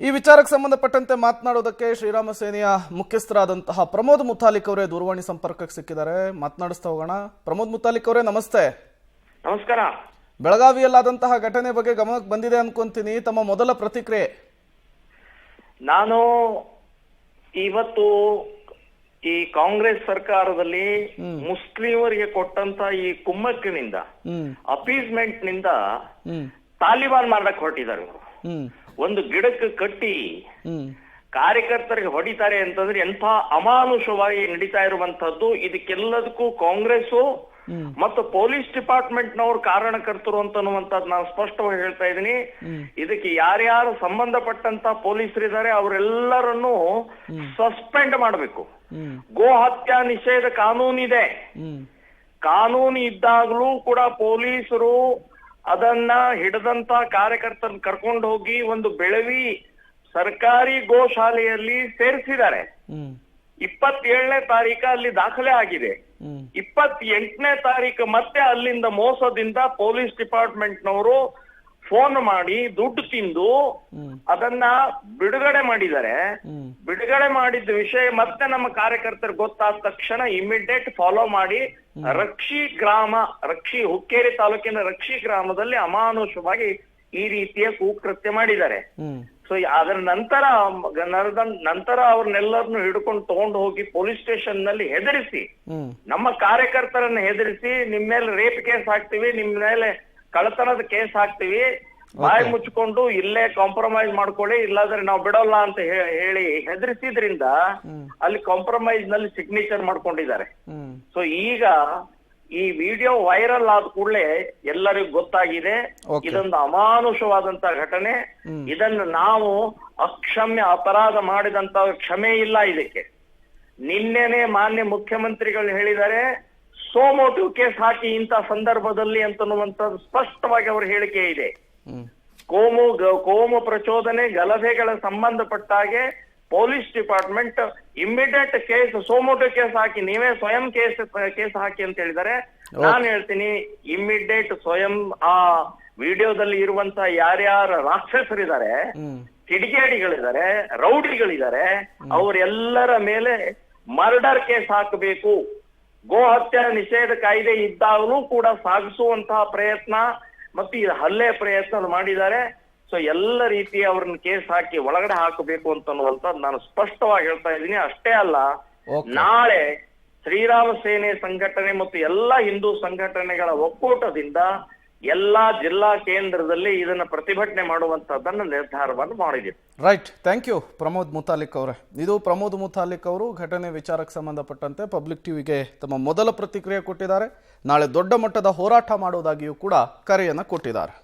ಈ ವಿಚಾರಕ್ಕೆ ಸಂಬಂಧಪಟ್ಟಂತೆ ಮಾತನಾಡೋದಕ್ಕೆ ಶ್ರೀರಾಮ ಸೇನೆಯ ಮುಖ್ಯಸ್ಥರಾದಂತಹ ಪ್ರಮೋದ್ ಮುತಾಲಿಕ್ ಅವರೇ ದೂರವಾಣಿ ಸಂಪರ್ಕಕ್ಕೆ ಸಿಕ್ಕಿದ್ದಾರೆ. ಮಾತನಾಡಿಸ್ತಾ ಹೋಗೋಣ. ಪ್ರಮೋದ್ ಮುತಾಲಿಕ್ ಅವರೇ ನಮಸ್ತೆ. ನಮಸ್ಕಾರ. ಬೆಳಗಾವಿಯಲ್ಲಾದಂತಹ ಘಟನೆ ಬಗ್ಗೆ ಗಮನಕ್ಕೆ ಬಂದಿದೆ ಅನ್ಕೊಂತೀನಿ. ತಮ್ಮ ಮೊದಲ ಪ್ರತಿಕ್ರಿಯೆ? ನಾನು ಇವತ್ತು ಈ ಕಾಂಗ್ರೆಸ್ ಸರ್ಕಾರದಲ್ಲಿ ಮುಸ್ಲಿಮರಿಗೆ ಕೊಟ್ಟಂತ ಈ ಕುಮ್ಮಕ್ಕಿನಿಂದ ಅಪೀಸ್ಮೆಂಟ್ ನಿಂದ ತಾಲಿಬಾನ್ ಮಾಡಕ್ ಹೊರಟಿದ್ದಾರೆ. ಒಂದು ಗಿಡಕ್ಕೆ ಕಟ್ಟಿ ಕಾರ್ಯಕರ್ತರಿಗೆ ಹೊಡಿತಾರೆ ಅಂತಂದ್ರೆ ಎಂಥ ಅಮಾನುಷವಾಗಿ ನಡೀತಾ ಇರುವಂತದ್ದು. ಇದಕ್ಕೆಲ್ಲದಕ್ಕೂ ಕಾಂಗ್ರೆಸ್ ಮತ್ತು ಪೊಲೀಸ್ ಡಿಪಾರ್ಟ್ಮೆಂಟ್ ನವರು ಕಾರಣಕರ್ತರು ಅಂತನ್ನುವಂಥದ್ದು ನಾನು ಸ್ಪಷ್ಟವಾಗಿ ಹೇಳ್ತಾ ಇದ್ದೀನಿ. ಇದಕ್ಕೆ ಯಾರ್ಯಾರು ಸಂಬಂಧಪಟ್ಟಂತ ಪೊಲೀಸರಿದ್ದಾರೆ ಅವರೆಲ್ಲರನ್ನು ಸಸ್ಪೆಂಡ್ ಮಾಡಬೇಕು. ಗೋ ಹತ್ಯಾ ನಿಷೇಧ ಕಾನೂನಿದೆ. ಕಾನೂನು ಇದ್ದಾಗಲೂ ಕೂಡ ಪೊಲೀಸರು ಅದನ್ನ ಹಿಡಿದಂತ ಕಾರ್ಯಕರ್ತರನ್ನ ಕರ್ಕೊಂಡು ಹೋಗಿ ಒಂದು ಬೆಳವಿ ಸರ್ಕಾರಿ ಗೋಶಾಲೆಯಲ್ಲಿ ಸೇರಿಸಿದ್ದಾರೆ. 27ನೇ ತಾರೀಕು ಅಲ್ಲಿ ದಾಖಲೆ ಆಗಿದೆ. 28ನೇ ತಾರೀಕು ಮತ್ತೆ ಅಲ್ಲಿಂದ ಮೋಸದಿಂದ ಪೊಲೀಸ್ ಡಿಪಾರ್ಟ್ಮೆಂಟ್ನವರು ಫೋನ್ ಮಾಡಿ ದುಡ್ಡು ತಿಂದು ಅದನ್ನ ಬಿಡುಗಡೆ ಮಾಡಿದ್ದಾರೆ. ಬಿಡುಗಡೆ ಮಾಡಿದ ವಿಷಯ ಮತ್ತೆ ನಮ್ಮ ಕಾರ್ಯಕರ್ತರು ಗೊತ್ತಾದ ತಕ್ಷಣ ಇಮಿಡಿಯೇಟ್ ಫಾಲೋ ಮಾಡಿ ರಕ್ಷಿ ಹುಕ್ಕೇರಿ ತಾಲೂಕಿನ ರಕ್ಷಿ ಗ್ರಾಮದಲ್ಲಿ ಅಮಾನುಷವಾಗಿ ಈ ರೀತಿಯ ಕುಕೃತ್ಯ ಮಾಡಿದ್ದಾರೆ. ಸೊ ಅದರ ನಂತರ ಅವ್ರನ್ನೆಲ್ಲರನ್ನು ಹಿಡ್ಕೊಂಡು ತಗೊಂಡು ಹೋಗಿ ಪೊಲೀಸ್ ಸ್ಟೇಷನ್ ನಲ್ಲಿ ಹೆದರಿಸಿ, ನಮ್ಮ ಕಾರ್ಯಕರ್ತರನ್ನ ಹೆದರಿಸಿ, ನಿಮ್ ಮೇಲೆ ರೇಪ್ ಕೇಸ್ ಹಾಕ್ತಿವಿ, ನಿಮ್ ಮೇಲೆ ಕಳ್ಳತನದ ಕೇಸ್ ಹಾಕ್ತಿವಿ, ಬಾಯಿ ಮುಚ್ಕೊಂಡು ಇಲ್ಲೇ ಕಾಂಪ್ರಮೈಸ್ ಮಾಡ್ಕೊಳ್ಳಿ, ಇಲ್ಲಾಂದ್ರೆ ನಾವು ಬಿಡೋಲ್ಲ ಅಂತ ಹೇಳಿ ಹೆದರಿಸಿದ್ರಿಂದ ಅಲ್ಲಿ ಕಾಂಪ್ರಮೈಸ್ ನಲ್ಲಿ ಸಿಗ್ನೇಚರ್ ಮಾಡ್ಕೊಂಡಿದ್ದಾರೆ. ಸೊ ಈಗ ಈ ವಿಡಿಯೋ ವೈರಲ್ ಆದ ಕೂಡಲೇ ಎಲ್ಲರಿಗೂ ಗೊತ್ತಾಗಿದೆ ಇದೊಂದು ಅಮಾನುಷವಾದಂತ ಘಟನೆ. ಇದನ್ನು ನಾವು ಅಕ್ಷಮ್ಯ ಅಪರಾಧ ಮಾಡಿದಂತ ಕ್ಷಮೆ ಇಲ್ಲ ಇದಕ್ಕೆ. ನಿನ್ನೆನೆ ಮಾನ್ಯ ಮುಖ್ಯಮಂತ್ರಿಗಳು ಹೇಳಿದ್ದಾರೆ ಸೋಮೋಟಿವ್ ಕೇಸ್ ಹಾಕಿ ಇಂಥ ಸಂದರ್ಭದಲ್ಲಿ ಅಂತನ್ನುವಂಥದ್ದು ಸ್ಪಷ್ಟವಾಗಿ ಅವರ ಹೇಳಿಕೆ ಇದೆ. ಕೋಮು ಪ್ರಚೋದನೆ ಗಲಭೆಗಳ ಸಂಬಂಧಪಟ್ಟಾಗೆ police department immediate case suo motu case ಹಾಕಿ, ನೀವೇ ಸ್ವಯಂ ಕೇಸ್ ಹಾಕಿ ಅಂತ ಹೇಳಿದ್ದಾರೆ. ನಾನು ಹೇಳ್ತೀನಿ ಇಮಿಡಿಯೇಟ್ ಸ್ವಯಂ ಆ ವಿಡಿಯೋದಲ್ಲಿ ಇರುವಂತ ಯಾರ್ಯಾರ ರಾಕ್ಷಸರಿದ್ದಾರೆ, ಕಿಡಿಗೇಡಿಗಳಿದ್ದಾರೆ, ರೌಡಿಗಳಿದ್ದಾರೆ, ಅವರೆಲ್ಲರ ಮೇಲೆ ಮರ್ಡರ್ ಕೇಸ್ ಹಾಕಬೇಕು. ಗೋ ಹತ್ಯೆ ನಿಷೇಧ ಕಾಯ್ದೆ ಇದ್ದಾಗಲೂ ಕೂಡ ಸಾಗಿಸುವಂತಹ ಪ್ರಯತ್ನ ಮತ್ತು ಈ ಹಲ್ಲೆ ಪ್ರಯತ್ನ ಮಾಡಿದ್ದಾರೆ. ಸೊ ಎಲ್ಲ ರೀತಿ ಅವ್ರನ್ನ ಕೇಸ್ ಹಾಕಿ ಒಳಗಡೆ ಹಾಕಬೇಕು ಅಂತನ್ನುವಂಥದ್ದು ನಾನು ಸ್ಪಷ್ಟವಾಗಿ ಹೇಳ್ತಾ ಇದ್ದೀನಿ. ಅಷ್ಟೇ ಅಲ್ಲ, ನಾಳೆ ಶ್ರೀರಾಮ ಸೇನೆ ಸಂಘಟನೆ ಮತ್ತು ಎಲ್ಲಾ ಹಿಂದೂ ಸಂಘಟನೆಗಳ ಒಕ್ಕೂಟದಿಂದ ಎಲ್ಲಾ ಜಿಲ್ಲಾ ಕೇಂದ್ರದಲ್ಲಿ ಇದನ್ನ ಪ್ರತಿಭಟನೆ ಮಾಡುವಂತದ್ದನ್ನ ನಿರ್ಧಾರವನ್ನು ಮಾಡಿದ್ದೀವಿ. Right, thank you Pramod Muthalik ಅವರೇ. ಇದು ಪ್ರಮೋದ್ ಮುತಾಲಿಕ್ ಅವರು ಘಟನೆ ವಿಚಾರಕ್ಕೆ ಸಂಬಂಧಪಟ್ಟಂತೆ ಪಬ್ಲಿಕ್ ಟಿವಿಗೆ ತಮ್ಮ ಮೊದಲ ಪ್ರತಿಕ್ರಿಯೆ ಕೊಟ್ಟಿದ್ದಾರೆ. ನಾಳೆ ದೊಡ್ಡ ಮಟ್ಟದ ಹೋರಾಟ ಮಾಡುವುದಾಗಿಯೂ ಕೂಡ ಕರೆಯನ್ನು ಕೊಟ್ಟಿದ್ದಾರೆ.